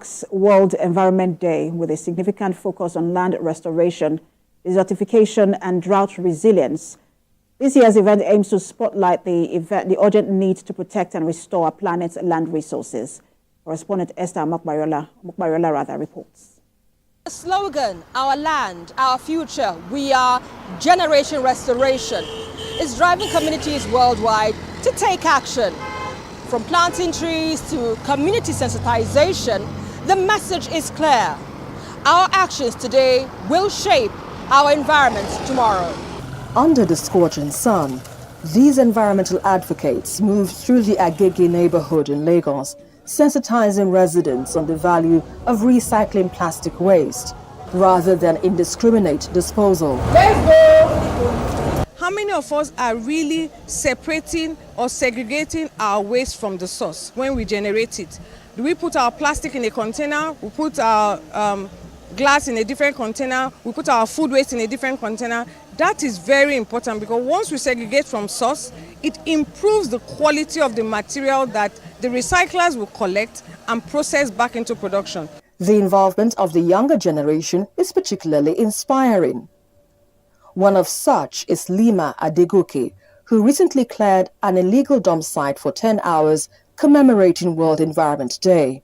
marks World Environment Day with a significant focus on land restoration, desertification, and drought resilience. This year's event aims to spotlight the urgent need to protect and restore our planet's land resources. Correspondent Esther Mokbariola reports. The slogan, "Our land, our future, we are generation restoration," is driving communities worldwide to take action. From planting trees to community sensitization, the message is clear. Our actions today will shape our environment tomorrow. Under the scorching sun, these environmental advocates moved through the Agege neighborhood in Lagos, sensitizing residents on the value of recycling plastic waste rather than indiscriminate disposal. Let's go! How many of us are really separating or segregating our waste from the source when we generate it? Do we put our plastic in a container? We put our glass in a different container? We put our food waste in a different container? That is very important, because once we segregate from source, it improves the quality of the material that the recyclers will collect and process back into production. The involvement of the younger generation is particularly inspiring. One of such is Lima Adegoke, who recently cleared an illegal dump site for 10 hours commemorating World Environment Day.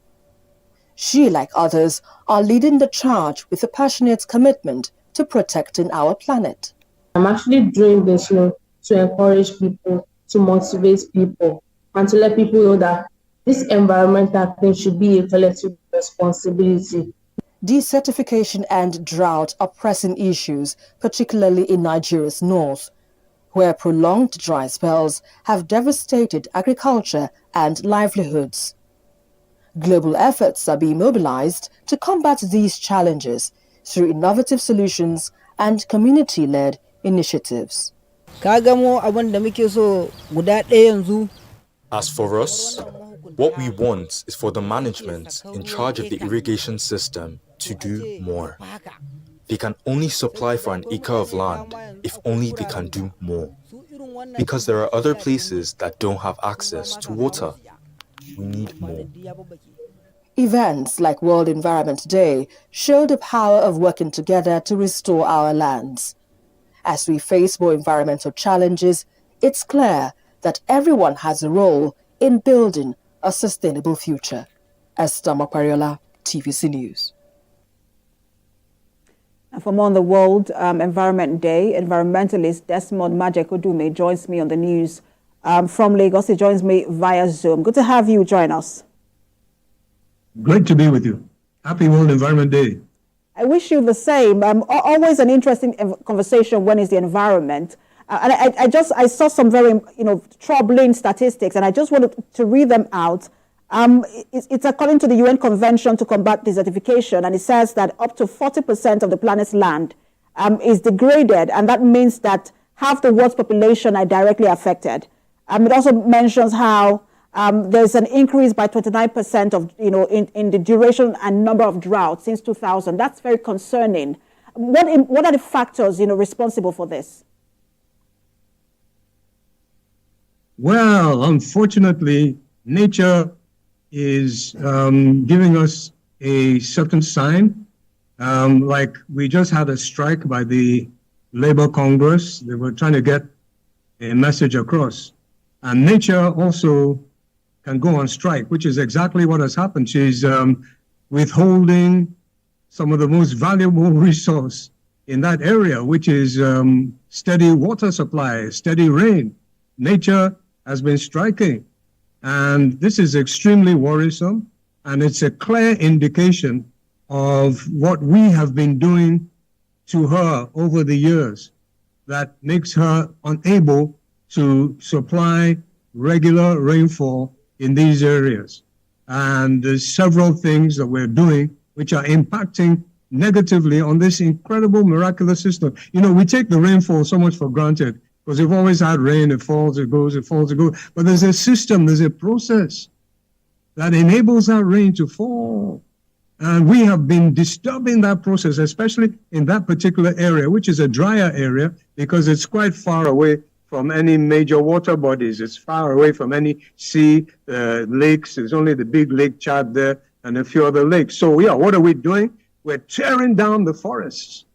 She, like others, are leading the charge with a passionate commitment to protecting our planet. I'm actually doing this to encourage people, to motivate people, and to let people know that this environmental thing should be a collective responsibility. Desertification and drought are pressing issues, particularly in Nigeria's north, where prolonged dry spells have devastated agriculture and livelihoods. Global efforts are being mobilized to combat these challenges through innovative solutions and community-led initiatives. As for us, what we want is for the management in charge of the irrigation system to do more. They can only supply for an acre of land if only they can do more. Because there are other places that don't have access to water. We need more. Events like World Environment Day show the power of working together to restore our lands. As we face more environmental challenges, it's clear that everyone has a role in building a sustainable future. Esther Mokbariola, TVC News. And for more on the World Environment Day, environmentalist Desmond Majekodume joins me on the news from Lagos. He joins me via Zoom. Good to have you join us. Great to be with you. Happy World Environment Day. I wish you the same. Always an interesting conversation when it's the environment. And I saw some very troubling statistics, and I just wanted to read them out. It's according to the UN Convention to Combat Desertification, and it says that up to 40% of the planet's land is degraded, and that means that half the world's population are directly affected. It also mentions how there's an increase by 29% of in the duration and number of droughts since 2000. That's very concerning. What are the factors responsible for this? Well, unfortunately, nature is giving us a certain sign. Like we just had a strike by the Labour Congress. They were trying to get a message across. And nature also can go on strike, which is exactly what has happened. She's withholding some of the most valuable resource in that area, which is steady water supply, steady rain. Nature has been striking. And this is extremely worrisome. And it's a clear indication of what we have been doing to her over the years that makes her unable to supply regular rainfall in these areas. And there's several things that we're doing which are impacting negatively on this incredible, miraculous system. We take the rainfall so much for granted because we've always had rain, it falls, it goes, it falls, it goes. But there's a system, there's a process that enables that rain to fall. And we have been disturbing that process, especially in that particular area, which is a drier area because it's quite far away from any major water bodies. It's far away from any sea, lakes. There's only the big Lake Chad there and a few other lakes. So yeah, what are we doing? We're tearing down the forests.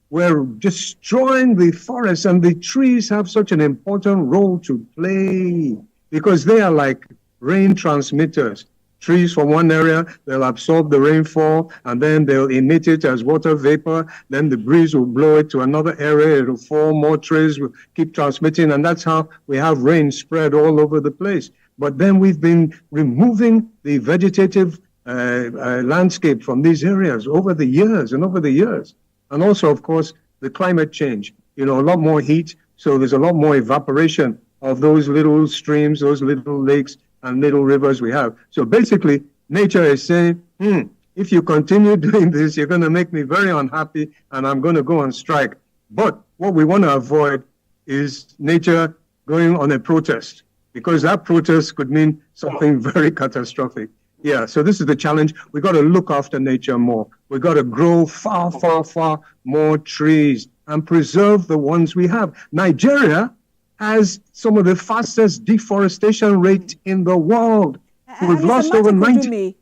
We're destroying the forests, and the trees have such an important role to play because they are like rain transmitters. Trees from one area, they'll absorb the rainfall and then they'll emit it as water vapor. Then the breeze will blow it to another area. It'll fall, more trees will keep transmitting. And that's how we have rain spread all over the place. But then we've been removing the vegetative landscape from these areas over the years and over the years. And also, of course, the climate change, a lot more heat. So there's a lot more evaporation of those little streams, those little lakes, and little rivers we have. So basically, nature is saying, if you continue doing this, you're going to make me very unhappy, and I'm going to go on strike. But what we want to avoid is nature going on a protest, because that protest could mean something very catastrophic. Yeah, so this is the challenge. We've got to look after nature more. We've got to grow far, far, far more trees and preserve the ones we have. Nigeria has some of the fastest deforestation rate in the world. We've lost over 90.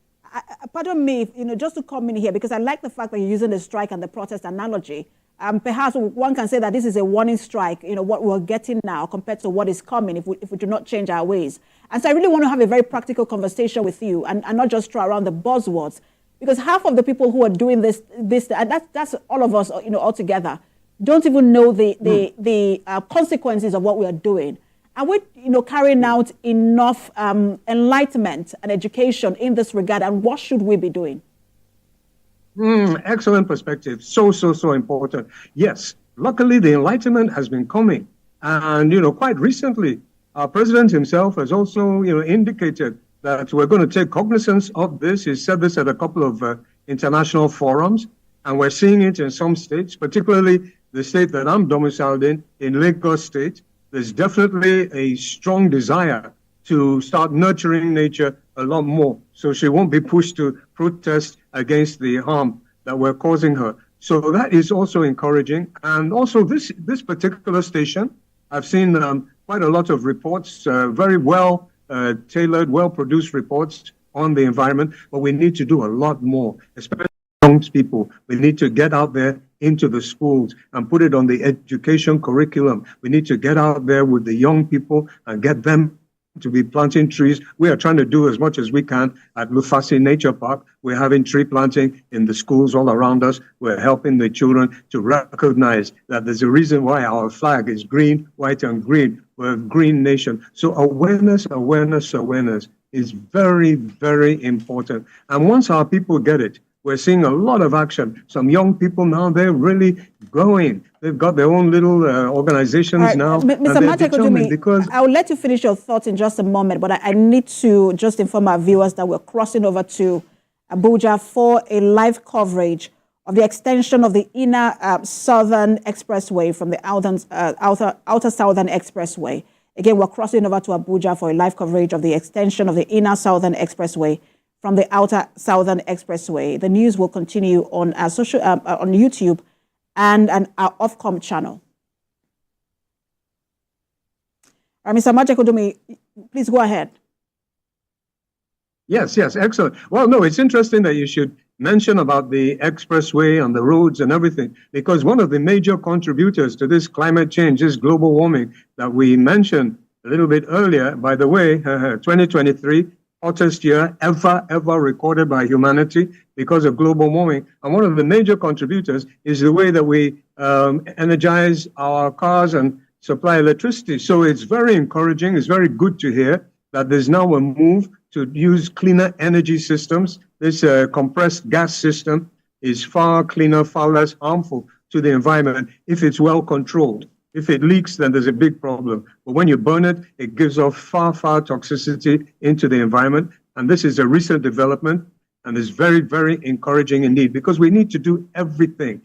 Pardon me, just to come in here, because I like the fact that you're using the strike and the protest analogy. Perhaps one can say that this is a warning strike, what we're getting now compared to what is coming if we do not change our ways. And so I really want to have a very practical conversation with you and not just throw around the buzzwords, because half of the people who are doing this, and that's all of us, all together, don't even know the consequences of what we are doing. Are we, carrying out enough enlightenment and education in this regard, and what should we be doing? Excellent perspective. So important. Yes, luckily the enlightenment has been coming. And, quite recently, our president himself has also, indicated that we're going to take cognizance of this. He said this at a couple of international forums, and we're seeing it in some states, particularly the state that I'm domiciled in Lagos State. There's definitely a strong desire to start nurturing nature a lot more, so she won't be pushed to protest against the harm that we're causing her. So that is also encouraging. And also this particular station, I've seen quite a lot of reports, very well tailored, well-produced reports on the environment, but we need to do a lot more, especially young people. We need to get out there into the schools and put it on the education curriculum. We need to get out there with the young people and get them to be planting trees. We are trying to do as much as we can at Lufasi Nature Park. We're having tree planting in the schools all around us. We're helping the children to recognize that there's a reason why our flag is green, white, and green. We're a green nation. So awareness is very, very important. And once our people get it, we're seeing a lot of action. Some young people now, they're really going. They've got their own little organizations now. Mr. Matekudumi, because I'll let you finish your thoughts in just a moment, but I need to just inform our viewers that we're crossing over to Abuja for a live coverage of the extension of the inner southern expressway from the outer southern expressway. Again, we're crossing over to Abuja for a live coverage of the extension of the inner southern expressway from the outer southern expressway. The news will continue on our on YouTube and our Ofcom channel. Mr. Matekudumi, please go ahead. Yes, excellent. Well, no, it's interesting that you should mention about the expressway and the roads and everything, because one of the major contributors to this climate change is global warming that we mentioned a little bit earlier. By the way, 2023, hottest year ever recorded by humanity because of global warming. And one of the major contributors is the way that we energize our cars and supply electricity. So it's very encouraging. It's very good to hear that there's now a move to use cleaner energy systems. This compressed gas system is far cleaner, far less harmful to the environment if it's well controlled. If it leaks, then there's a big problem. But when you burn it, it gives off far toxicity into the environment. And this is a recent development, and is very, very encouraging indeed, because we need to do everything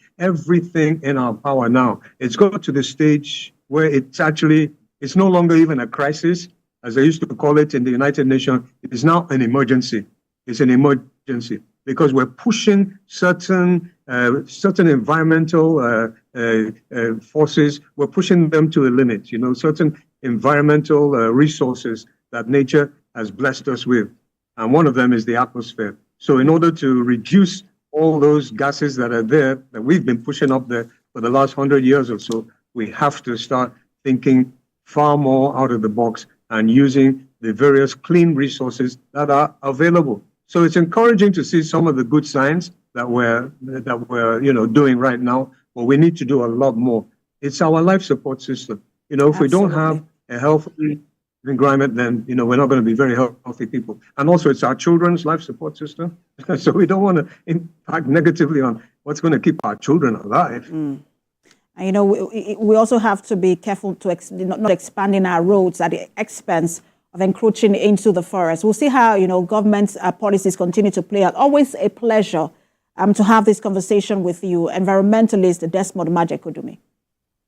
in our power now. It's got to the stage where it's no longer even a crisis, as I used to call it in the United Nations. It is now an emergency. It's an emergency because we're pushing certain environmental forces. We're pushing them to a limit, certain environmental resources that nature has blessed us with. And one of them is the atmosphere. So in order to reduce all those gases that are there, that we've been pushing up there for the last 100 years or so, we have to start thinking far more out of the box and using the various clean resources that are available. So it's encouraging to see some of the good signs that we're doing right now, but we need to do a lot more. It's our life support system. If we don't have a healthy environment, then we're not going to be very healthy people. And also, it's our children's life support system. So we don't want to impact negatively on what's going to keep our children alive. And we also have to be careful to not expanding our roads at the expense of encroaching into the forest. We'll see how government's policies continue to play out. Always a pleasure to have this conversation with you, environmentalist Desmond Maje Kudumi.